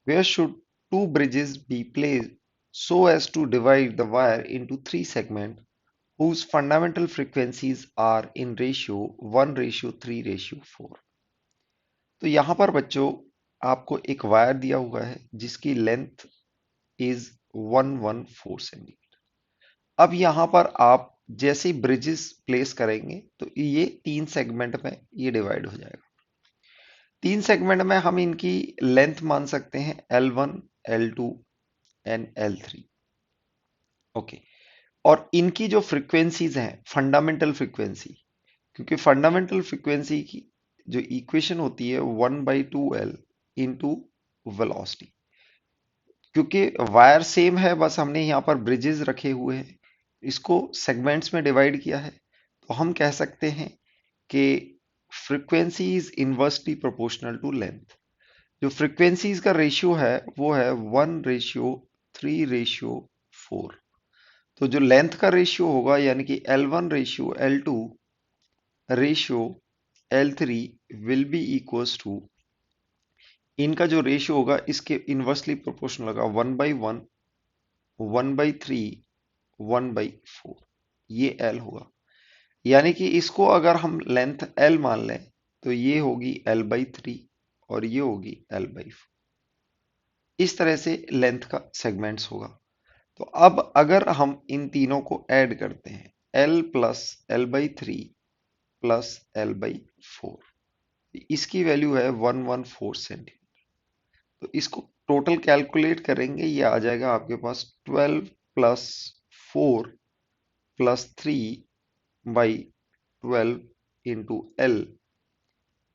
where should two bridges be placed so as to divide the wire into three segments whose fundamental frequencies are in ratio 1:3:4। तो यहाँ पर बच्चों आपको एक wire दिया हुआ है जिसकी लेंथ इज 114 सेंटीमीटर। अब यहाँ पर आप जैसे ही ब्रिजेस प्लेस करेंगे तो ये 3 सेगमेंट में ये डिवाइड हो जाएगा। 3 सेगमेंट में हम इनकी लेंथ मान सकते हैं L1, L2 and L3। Okay, और इनकी जो फ्रीक्वेंसीज हैं फंडामेंटल फ्रीक्वेंसी, क्योंकि फंडामेंटल फ्रीक्वेंसी की जो इक्वेशन होती है 1/2L इंटू वेलोसिटी, क्योंकि वायर सेम है, बस हमने यहाँ पर ब्रिजेस रखे हुए हैं, इसको सेगमेंट्स में डिवाइड किया है, तो हम कह सकते हैं कि frequency is inversely proportional to length. जो फ्रीक्वेंसीज का रेशियो है वो है 1:3:4। तो जो लेंथ का रेशियो होगा यानी कि L1:L2 ratio L3 will be equals to, इनका जो रेशियो होगा इसके इनवर्सली प्रोपोर्शनल होगा 1/1, 1/3, 1/4, ये L होगा। यानी कि इसको अगर हम लेंथ L मान लें तो ये होगी L/3 और ये होगी L/4। इस तरह से लेंथ का सेगमेंट्स होगा। तो अब अगर हम इन तीनों को ऐड करते हैं, L plus L/3 plus L/4, इसकी वैल्यू है 114 सेंटीमीटर। तो इसको टोटल कैलकुलेट करेंगे, ये आ जाएगा आपके पास 12 plus 4 plus 3/12 into L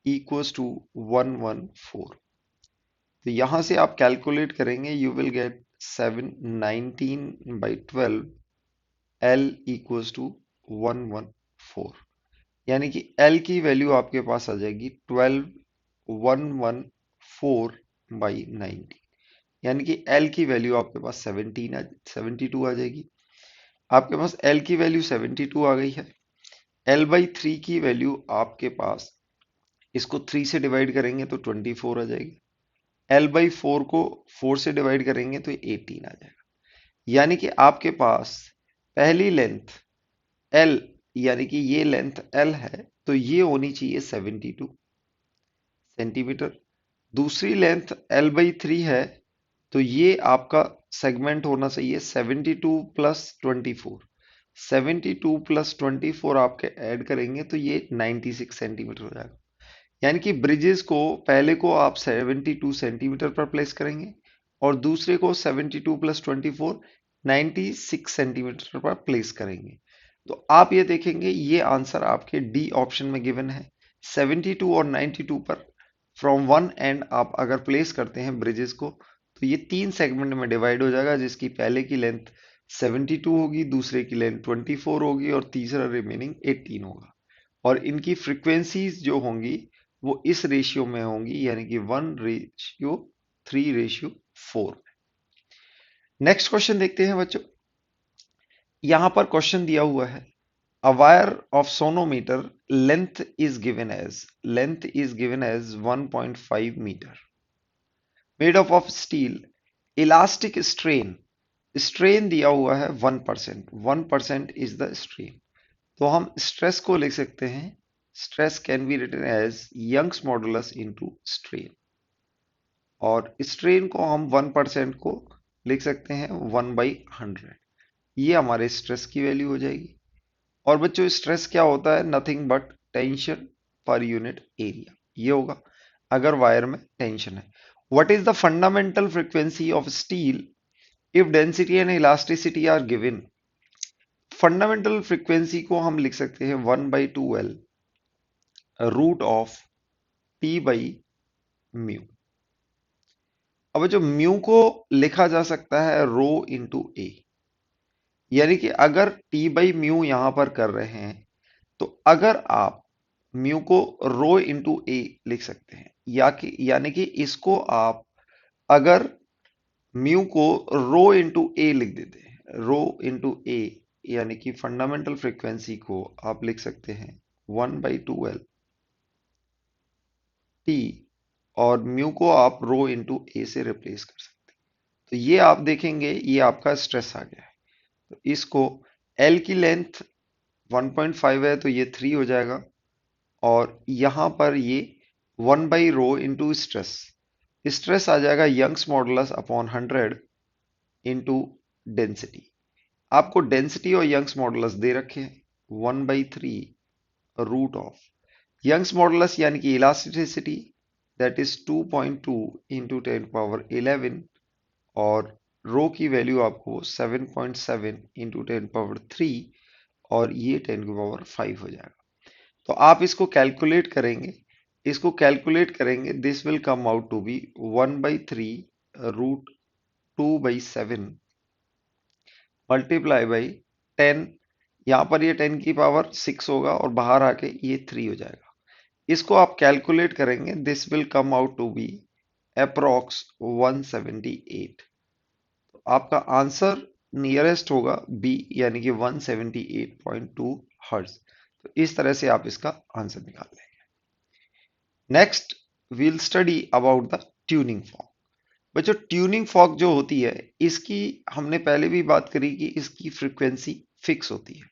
equals to 114। तो यहां से आप कैलकुलेट करेंगे, you will get 719/12 L equals to 114, यानी कि L की वैल्यू आपके पास आ जाएगी 12,114/19, यानी कि L की वैल्यू आपके पास 72 आ जाएगी। आपके पास L की वैल्यू 72 आ गई है। L/3 की वैल्यू आपके पास, इसको 3 से डिवाइड करेंगे तो 24 आ जाएगी। L बाई 4 को 4 से डिवाइड करेंगे तो 18 आ जाएगा। यानी कि आपके पास पहली लेंथ L, यानी कि ये लेंथ L है, तो ये होनी चाहिए 72 सेंटीमीटर। दूसरी लेंथ L बाई 3 है, तो ये आपका सेगमेंट होना चाहिए 72 प्लस 24। 72 प्लस 24 आपके ऐड करेंगे तो ये 96 सेंटीमीटर हो जाएगा। यानी कि ब्रिजेस को पहले को आप 72 सेंटीमीटर पर प्लेस करेंगे और दूसरे को 72 प्लस 24 96 सेंटीमीटर पर प्लेस करेंगे। तो आप ये देखेंगे ये आंसर आपके डी ऑप्शन में गिवन है। 72 और 92 पर फ्रॉम वन एंड आप अगर प्लेस करते हैं ब्रिजेस को, तो ये तीन सेगमेंट में डिवाइड हो जाएगा, जिसकी पहले की लेंथ 72 होगी, दूसरे की लेंथ 24 होगी और तीसरा रिमेनिंग 18 होगा। और इनकी फ्रीक्वेंसीज जो होंगी वो इस रेशियो में होंगी, यानी कि 1:3:4। नेक्स्ट क्वेश्चन देखते हैं बच्चों। यहां पर क्वेश्चन दिया हुआ है, a wire of sonometer length is given as 1.5 metre, made up of steel, elastic strain दिया हुआ है 1%, 1% इज द स्ट्रेन। तो हम स्ट्रेस को लिख सकते हैं, stress can be written as Young's modulus into strain, और स्ट्रेन को हम 1% को लिख सकते हैं 1/100। ये हमारे स्ट्रेस की वैल्यू हो जाएगी। और बच्चों स्ट्रेस क्या होता है, nothing but tension per unit area, ये होगा अगर वायर में टेंशन है। What is the fundamental frequency of steel if density and elasticity are given. Fundamental frequency को हम लिख सकते हैं 1/2L root of T by mu. अब जो म्यू को लिखा जा सकता है रो इंटू ए, यानी कि अगर टी बाई म्यू यहां पर कर रहे हैं, तो अगर आप म्यू को रो इंटू ए लिख सकते हैं, यानी कि इसको आप अगर म्यू को रो इंटू ए लिख देते हैं, रो इंटू ए, यानी कि फंडामेंटल फ्रीक्वेंसी को आप लिख सकते हैं 1/2L टी, और म्यू को आप रो इंटू ए से रिप्लेस कर सकते हैं। तो ये आप देखेंगे ये आपका स्ट्रेस आ गया है। तो इसको L की लेंथ 1.5 है तो ये 3 हो जाएगा, और यहां पर ये 1/रो इंटू स्ट्रेस, स्ट्रेस आ जाएगा Young's modulus upon 100 into density. आपको डेंसिटी और यंग्स मॉडुलस दे रखे हैं 1/3 रूट ऑफ यंग्स मॉडुलस, यानी कि इलास्टिसिटी, दैट इज 2.2 इंटू 10^11, और रो की वैल्यू आपको 7.7 इंटू 10^3, और ये 10^5 हो जाएगा। तो आप इसको कैलकुलेट करेंगे, this will come out to be 1/3 root 2/7 multiply by 10। यहाँ पर ये 10 की पावर 6 होगा और बाहर आके ये 3 हो जाएगा। इसको आप कैलकुलेट करेंगे, this will come out to be approx 178। तो आपका आंसर नियरेस्ट होगा बी, यानी कि 178.2 हर्ट्ज। तो इस तरह से आप इसका आंसर निकाल लेंगे। Next we'll study about the tuning fork. बच्चों ट्यूनिंग फॉर्क जो होती है, इसकी हमने पहले भी बात करी कि इसकी फ्रीक्वेंसी फिक्स होती है,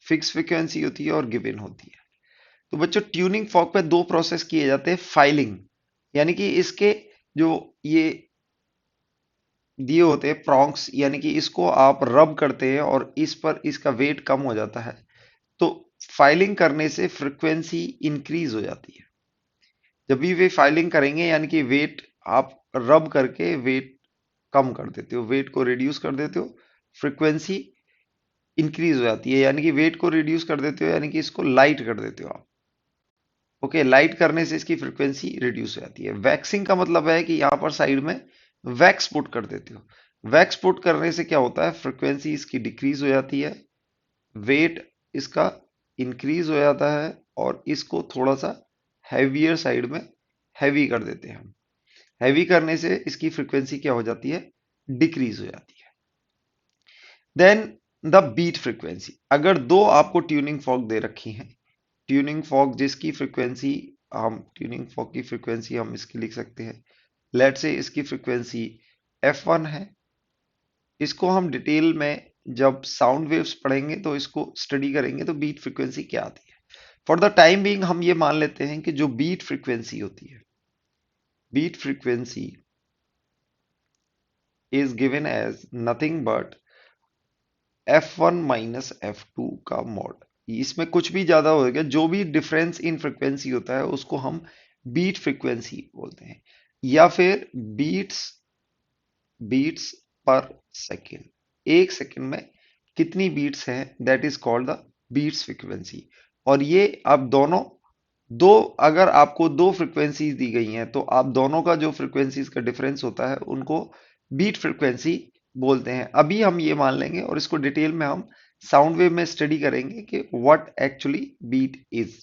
फिक्स फ्रीक्वेंसी होती है और गिवन होती है। तो बच्चों ट्यूनिंग फॉर्क पे दो प्रोसेस किए जाते हैं, फाइलिंग, यानी कि इसके जो ये दिए होते हैं प्रॉन्ग्स, यानी कि इसको आप रब करते हैं और इस पर इसका वेट कम हो जाता है, तो फाइलिंग करने से फ्रीक्वेंसी इंक्रीज हो जाती है। जब भी वे फाइलिंग करेंगे, यानी कि वेट आप रब करके वेट कम कर देते हो, वेट को रिड्यूस कर देते हो, फ्रीक्वेंसी इंक्रीज हो जाती है, यानी कि वेट को रिड्यूस कर देते हो, यानी कि इसको लाइट कर देते हो आप। ओके, लाइट करने से इसकी फ्रीक्वेंसी रिड्यूस हो जाती है। वैक्सिंग का मतलब है कि यहाँ पर साइड में वैक्स पुट कर देते हो। वैक्स पुट करने से क्या होता है, फ्रीक्वेंसी इसकी डिक्रीज हो जाती है, वेट इसका इंक्रीज हो जाता है, और इसको थोड़ा सा हैवियर साइड में हैवी कर देते हैं हम। हैवी करने से इसकी फ्रीक्वेंसी क्या हो जाती है, डिक्रीज हो जाती है। देन द बीट फ्रीक्वेंसी, अगर दो आपको ट्यूनिंग फॉर्क दे रखी हैं, ट्यूनिंग फॉर्क जिसकी फ्रीक्वेंसी हम ट्यूनिंग फॉर्क की फ्रीक्वेंसी हम इसकी लिख सकते हैं लेट से इसकी फ्रीक्वेंसी f1 है। इसको हम डिटेल में जब साउंड वेव्स पढ़ेंगे तो इसको स्टडी करेंगे तो बीट फ्रीक्वेंसी क्या आती है। फॉर द टाइम बीइंग हम ये मान लेते हैं कि जो बीट फ्रीक्वेंसी होती है, beat frequency is given as nothing but f1 minus f2 का मॉड। इसमें कुछ भी ज्यादा होगा, जो भी डिफरेंस इन फ्रीक्वेंसी होता है उसको हम बीट फ्रीक्वेंसी बोलते हैं, या फिर बीट्स बीट्स पर सेकेंड। एक सेकेंड में कितनी बीट्स हैं, that is called the beats frequency. और ये आप दोनों दो अगर आपको दो फ्रीक्वेंसीज दी गई हैं तो आप दोनों का जो फ्रीक्वेंसीज का डिफरेंस होता है उनको बीट फ्रीक्वेंसी बोलते हैं। अभी हम ये मान लेंगे और इसको डिटेल में हम साउंड वेव में स्टडी करेंगे कि व्हाट एक्चुअली बीट इज।